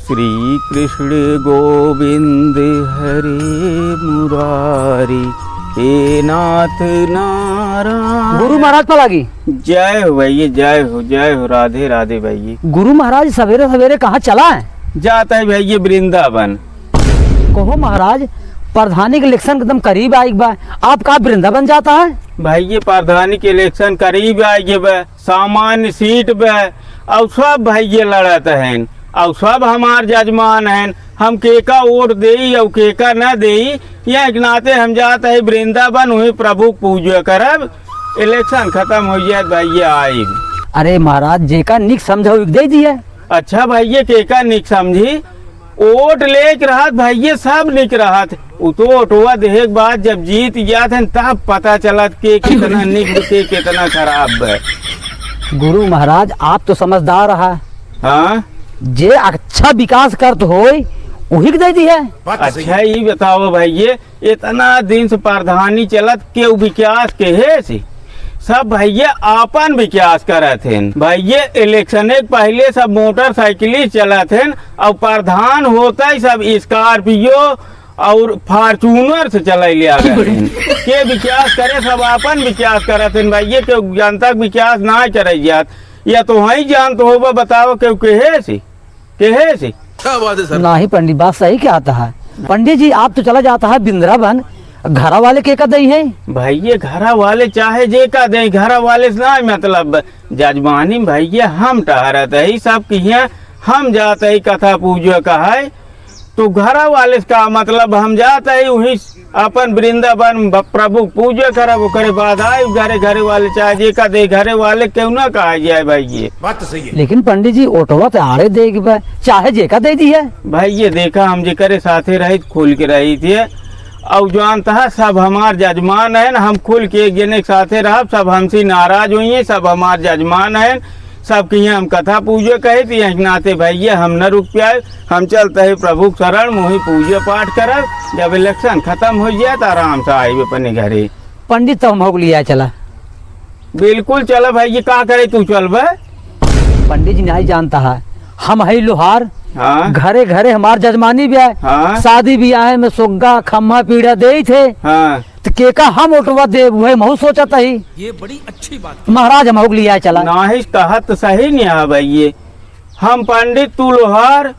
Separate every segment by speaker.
Speaker 1: श्री कृष्ण गोविंद हरे मुरारी, हे नाथ नारायण।
Speaker 2: गुरु महाराज पर लगी।
Speaker 1: जय हो भैया, जय हो, राधे राधे भैया।
Speaker 2: गुरु महाराज सवेरे सवेरे कहाँ चला है?
Speaker 1: जाता है भैया वृंदावन।
Speaker 2: कहो महाराज, प्रधानी के इलेक्शन एकदम करीब आई बा, आप कहाँ वृंदावन जाता है?
Speaker 1: भैया प्रधानी के इलेक्शन करीब आई बा, सामान्य सीट बा, और सब भैया लड़त हैं, और सब हमार जजमान हैं। हम केका वोट देई और केका न देई, यह के नाते हम जाते है वृंदावन, वही प्रभु पूजा करब, इलेक्शन खत्म हो जाए भैया आई।
Speaker 2: अरे महाराज, जेका निक समझो दे दिए।
Speaker 1: अच्छा भैया केका निक समझी, वोट लेके रहत भैया सब निक रहत, उ तो वोटवा देहे के बाद जब जीत जात हैं तब पता चलत के कितना निक के कितना खराब है।
Speaker 2: गुरु महाराज आप तो समझदार है।
Speaker 1: हाँ
Speaker 2: जे अच्छा विकास करत होय वही के दे दी है।
Speaker 1: अच्छा ये बताओ भैया, इतना दिन से प्रधानी चलत के विकास के है सी, सब भैया आपन विकास करत हैं। भैया इलेक्शन के पहले सब मोटरसाइकिल चलत हैं, और प्रधान होता ही सब स्कॉर्पियो और फॉर्चूनर से चला लिया के विकास करे, सब आपन विकास करत हैं भैया, के जनता का विकास ना करे जात, या तो वही जान तो होगा, बताओ के है सी
Speaker 3: क्या बात है सर?
Speaker 2: नहीं पंडित, बात सही क्या आता है। पंडित जी आप तो चला जाता है वृंदावन, घर वाले के का दई है?
Speaker 1: भैया घर वाले चाहे जे का दे, घर वाले से ना मतलब जजमानी भैया हम टहरत है सब किया, हम जाते है कथा पूजा का है, तो घर वाले का मतलब हम जाते है वही अपन वृंदावन प्रभु पूजा करब, ओकरे बाद आए घरे वाले चाहे जे का दे, घरे वाले क्यों ना कहा जाए भैया।
Speaker 3: बात तो सही है।
Speaker 2: लेकिन पंडित जी ओटवा तो आड़े दे चाहे जे का दे दी है।
Speaker 1: भैया देखा हम जे करे साथे रही खुल के रही थे, और जानता है सब हमार जजमान है, हम खुल के एक जने के साथे रह, सब हमसे नाराज हुई है, सब हमार जजमान है, सब की हम कथा पूजा कहे थी, यही नाते भैया हम न रुक पाए, हम चलते है प्रभु शरण मुही पूजा पाठ करब, जब इलेक्शन खत्म हो जाए तो आराम से आए अपने घरे।
Speaker 2: पंडित तो हम हो लिया चला।
Speaker 1: बिल्कुल चला भैया, का करे तू चल बे।
Speaker 2: पंडित जी नहीं जानता है, हम है लोहार,
Speaker 1: हाँ
Speaker 2: घरे घरे हमार जजमानी भी है,
Speaker 1: हाँ
Speaker 2: शादी ब्याह में सोगा खम्मा पीड़ा दे थे,
Speaker 1: हाँ
Speaker 2: तो केका हम ओटवा दे वही महू सोचा था ही।
Speaker 3: ये बड़ी अच्छी बात।
Speaker 2: महाराज हम हो लिया चला।
Speaker 1: नाही कहत सही नहीं है भैया, हम पंडित तू लोहार,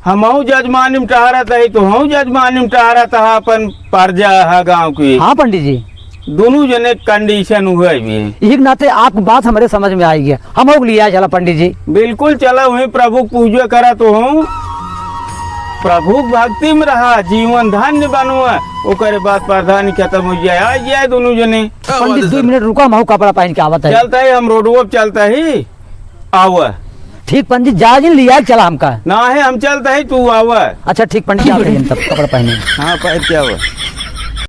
Speaker 1: हम जजमानी में टहरत है, तो हम जजमानी में टहरत है, अपन प्रजा है गाँव की।
Speaker 2: हाँ पंडित जी,
Speaker 1: दोनों जने कंडीशन हुए भी हैं।
Speaker 2: एक नाते आपकी बात हमारे समझ में आई गया, हम हो लिया चला पंडित जी।
Speaker 1: बिल्कुल चला वही प्रभु पूजा करा, तो हूँ प्रभु भक्ति में रहा, जीवन धन्य बनुआ, ओकरे बाद प्रधानी खत्म हो जाए, आ जाए दोनों जने।
Speaker 2: पंडित 2 मिनट रुका, महू कपड़ा पहन के आवत है।
Speaker 1: चलता है हम रोडवा पे चलता ही आवा।
Speaker 2: ठीक पंडित, जा जिन लिया चला हमका।
Speaker 1: ना है हम चलता है तू आवा।
Speaker 2: अच्छा ठीक पंडित जी, आते हैं तब कपड़ा पहने।
Speaker 1: हाँ पहन के आवा।